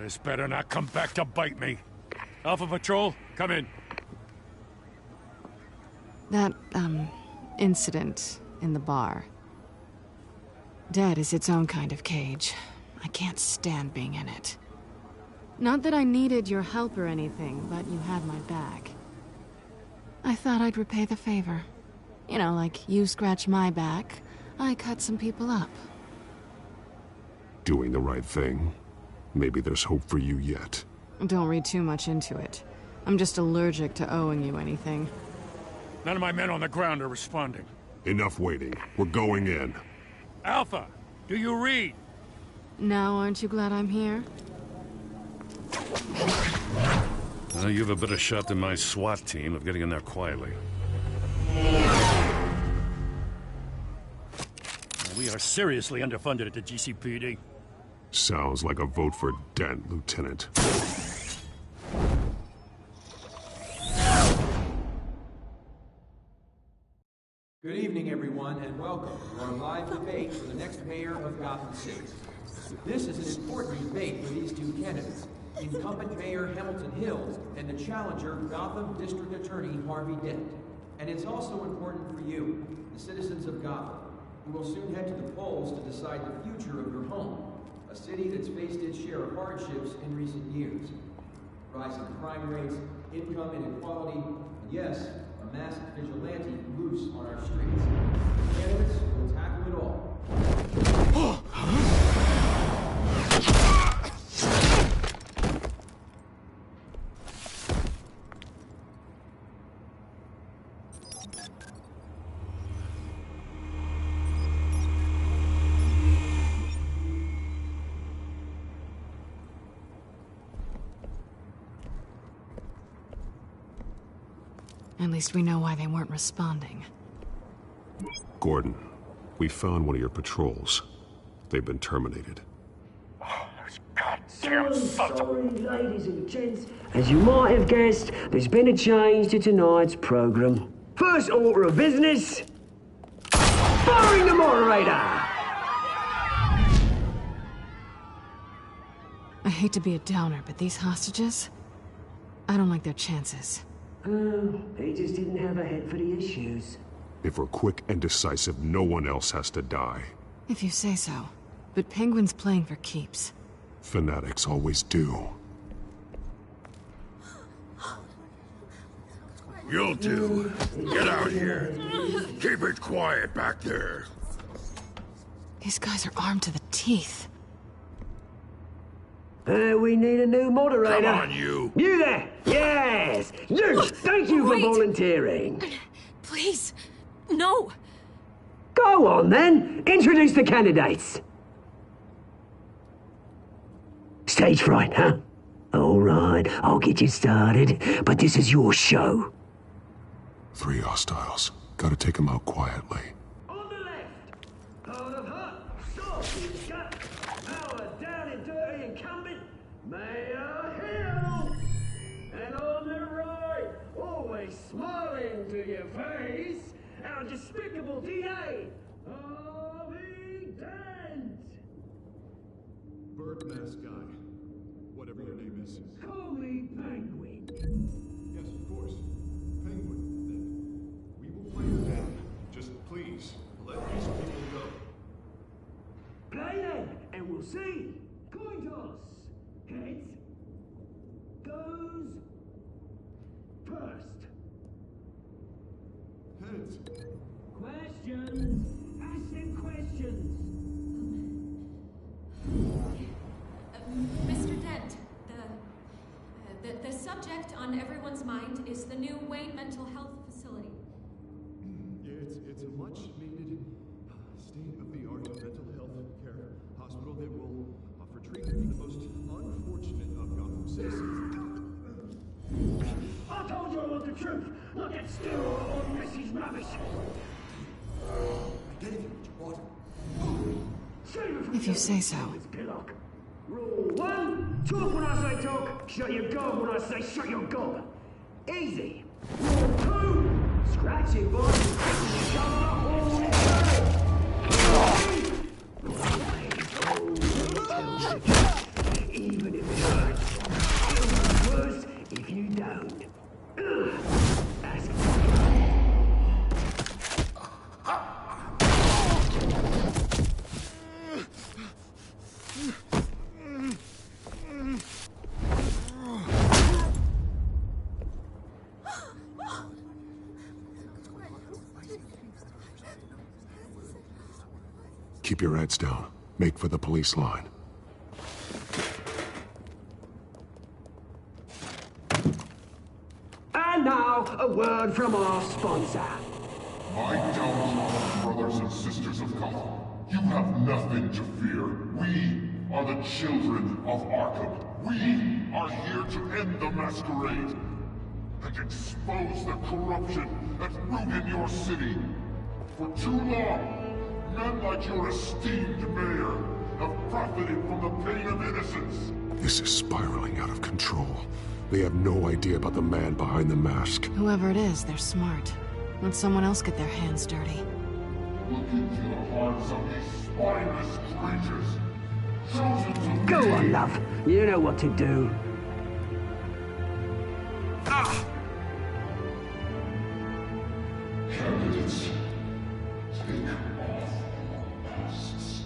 This better not come back to bite me. Alpha Patrol, come in. That, incident in the bar. Dead is its own kind of cage. I can't stand being in it. Not that I needed your help or anything, but you had my back. I thought I'd repay the favor. You know, like you scratch my back, I cut some people up. Doing the right thing. Maybe there's hope for you yet. Don't read too much into it. I'm just allergic to owing you anything. None of my men on the ground are responding. Enough waiting. We're going in. Alpha, do you read? Now aren't you glad I'm here? You have a better shot than my SWAT team of getting in there quietly. We are seriously underfunded at the GCPD. Sounds like a vote for Dent, Lieutenant. Good evening, everyone, and welcome to our live debate for the next mayor of Gotham City. This is an important debate for these two candidates, incumbent Mayor Hamilton Hill and the challenger Gotham District Attorney Harvey Dent. And it's also important for you, the citizens of Gotham, who will soon head to the polls to decide the future of your home, a city that's faced its share of hardships in recent years. Rising crime rates, income inequality, and yes, a masked vigilante loose on our streets. The candidates will tackle it all. At least we know why they weren't responding. Gordon, we found one of your patrols. They've been terminated. Goddamn sorry, ladies and gents. As you might have guessed, there's been a change to tonight's program. First order of business... firing the moderator! I hate to be a downer, but these hostages... I don't like their chances. He just didn't have a head for the issues. If we're quick and decisive, no one else has to die. If you say so. But Penguin's playing for keeps. Fanatics always do. You'll do. Get out here. Keep it quiet back there. These guys are armed to the teeth. We need a new moderator. Come on, you. You there! Yes! You! Thank you for volunteering. Please, no. Go on, then. Introduce the candidates. Stage fright, huh? All right, I'll get you started, but this is your show. 3 hostiles. Gotta take them out quietly. On the left, part of Hut, soft, gut, power down and dirty incumbent, Mayor Hill. And on the right, always smiling to your face, our despicable DA, Harvey Dent. Bird mask guy. Whatever your name is. Call me Penguin. Yes, of course. Penguin, then. We will play then. Just please, let these people go. Play then, and we'll see. Coin toss. Heads. Goes. First. Heads. Questions. Ask them questions. Mr. Dent, the subject on everyone's mind is the new Wayne Mental Health Facility. It's a much-needed, state-of-the-art mental health care hospital that will offer treatment for the most unfortunate of Gotham citizens. I told you I want the truth. Look at still all Mrs. Rubbish. I gave you what you wanted. If you say so. Rule 1, talk when I say talk, shut your gob when I say shut your gob. Easy. Rule 2, scratch your voice and scratch each other all day. Even if it hurts, it'll be worse if you don't. Ask Keep your heads down. Make for the police line. And now, a word from our sponsor. My downtrodden brothers and sisters of Gotham, you have nothing to fear. We are the children of Arkham. We are here to end the masquerade and expose the corruption that ruined your city. For too long, men like your esteemed mayor have profited from the pain of innocence. This is spiraling out of control. They have no idea about the man behind the mask. Whoever it is, they're smart. Let someone else get their hands dirty. Look into the hearts of these spineless creatures. Chosen to Go on, love. You know what to do. Candidates, take off your masks.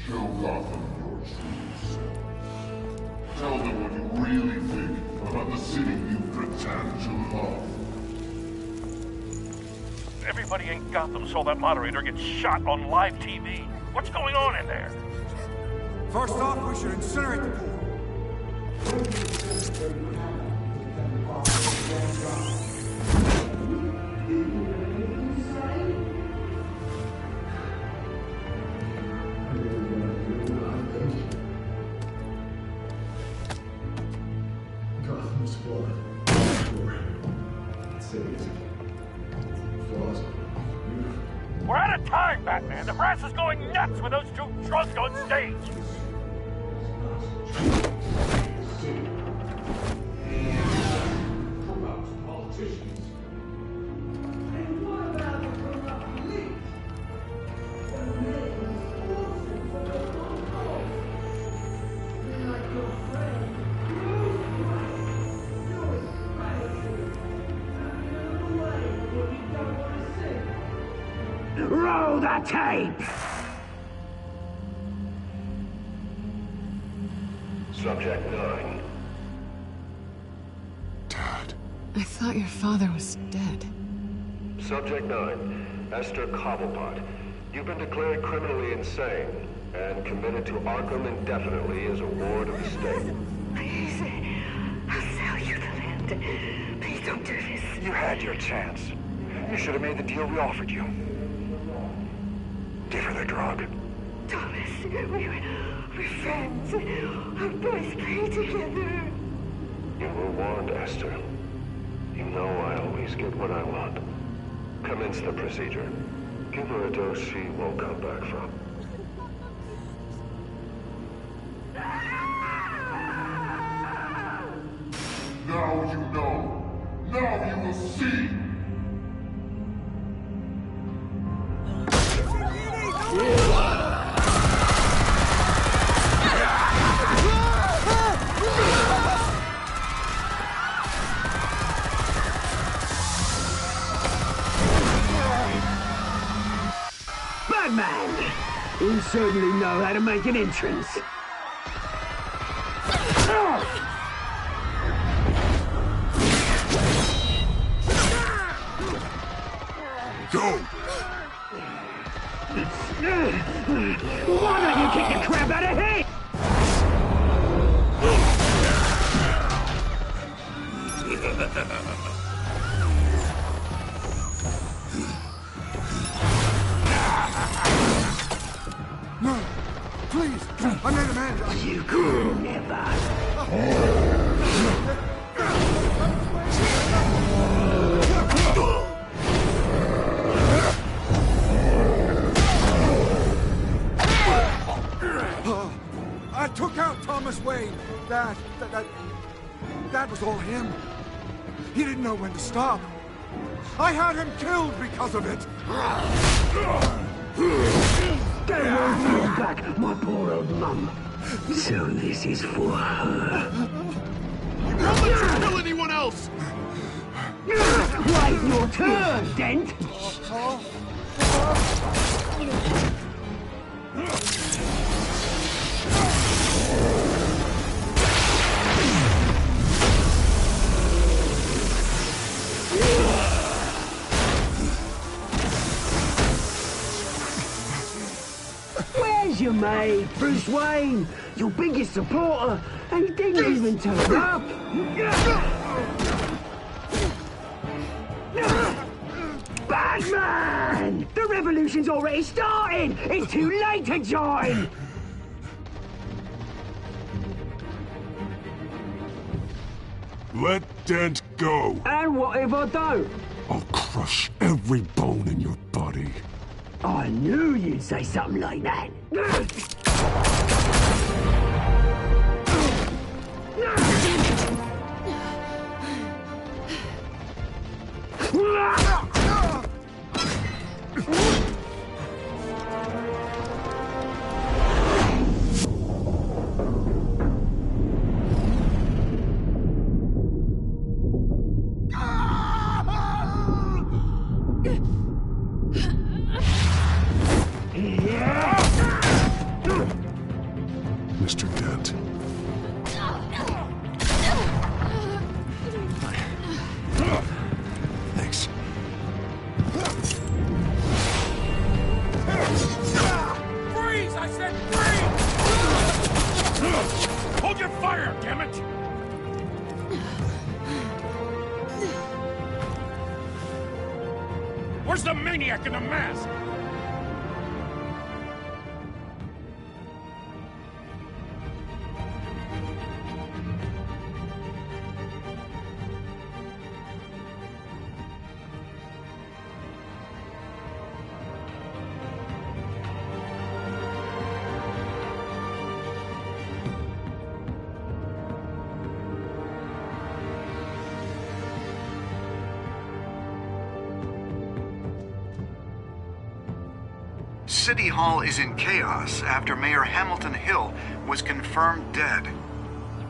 Show Gotham your true self. Tell them what you really think about the city you pretend to love. Everybody in Gotham saw that moderator get shot on live TV. What's going on in there? First off, we should incinerate the pool. Gotham's flawed. We're out of time, Batman. The press is going nuts with those two drunks on stage. Roll the tape! Subject 9. I thought your father was dead. Subject 9, Esther Cobblepot. You've been declared criminally insane and committed to Arkham indefinitely as a ward of the state. Please, I'll sell you the land. Please don't do this. You had your chance. You should have made the deal we offered you. Give her the drug. Thomas, we're friends. Our boys play together. You were warned, Esther. You know I always get what I want. Commence the procedure. Give her a dose she won't come back from. Now you know. Now you will see. Batman! You certainly know how to make an entrance. Go! Why don't you kick the crap out of him? No! Please! I made a man! You could never! I took out Thomas Wayne. That was all him. He didn't know when to stop. I had him killed because of it. They won't bring back my poor old mum. So this is for her. Don't let you kill anyone else! Wait your turn, Dent! Where's your mate, Bruce Wayne? Your biggest supporter, and he didn't even turn up. Batman! The revolution's already started! It's too late to join! Let Dent go. And what if I don't? I'll crush every bone in your body. I knew you'd say something like that. Mr. Dent. Thanks. Freeze! I said freeze! Hold your fire, damn it! Where's the maniac in the mask? City Hall is in chaos after Mayor Hamilton Hill was confirmed dead.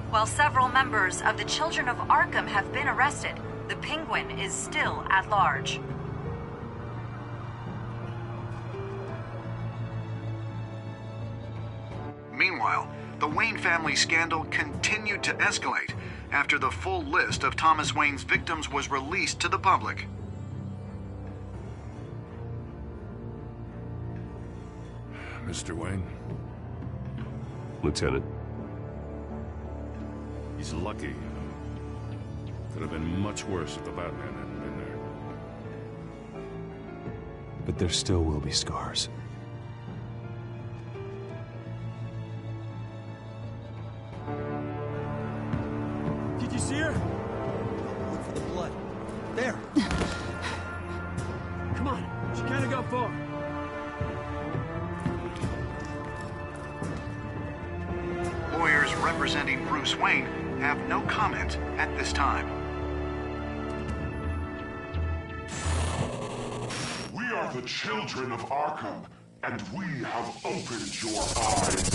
While several members of the Children of Arkham have been arrested, the Penguin is still at large. the Wayne family scandal continued to escalate after the full list of Thomas Wayne's victims was released to the public. Mr. Wayne? Lieutenant. He's lucky. Could have been much worse if the Batman hadn't been there. But there still will be scars. Did you see her? Look for the blood. There. Come on. She can't go far. Lawyers representing Bruce Wayne have no comment at this time. We are the children of Arkham, and we have opened your eyes.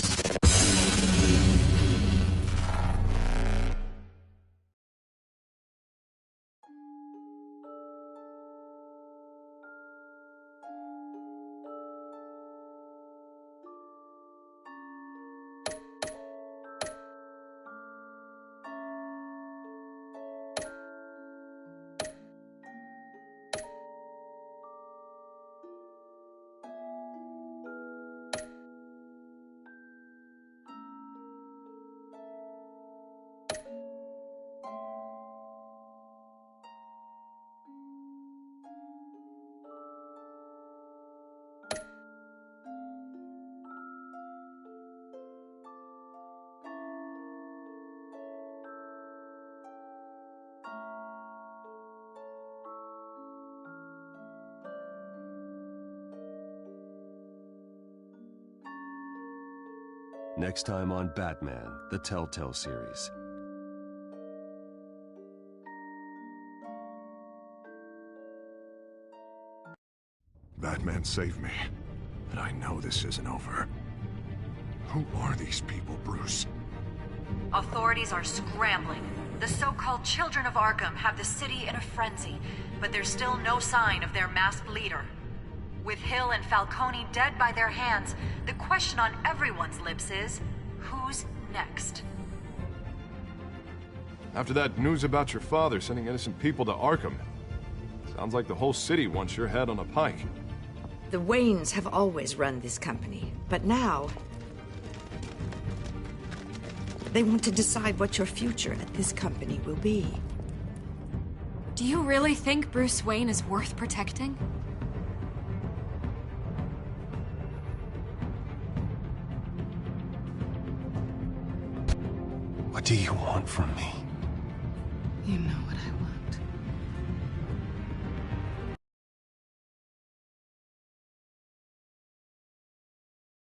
Next time on Batman, the Telltale series. Batman saved me, but I know this isn't over. Who are these people, Bruce? Authorities are scrambling. The so-called Children of Arkham have the city in a frenzy, but there's still no sign of their masked leader. With Hill and Falcone dead by their hands, the question on everyone's lips is, who's next? After that news about your father sending innocent people to Arkham, sounds like the whole city wants your head on a pike. The Waynes have always run this company, but now they want to decide what your future at this company will be. Do you really think Bruce Wayne is worth protecting? What do you want from me? You know what I want.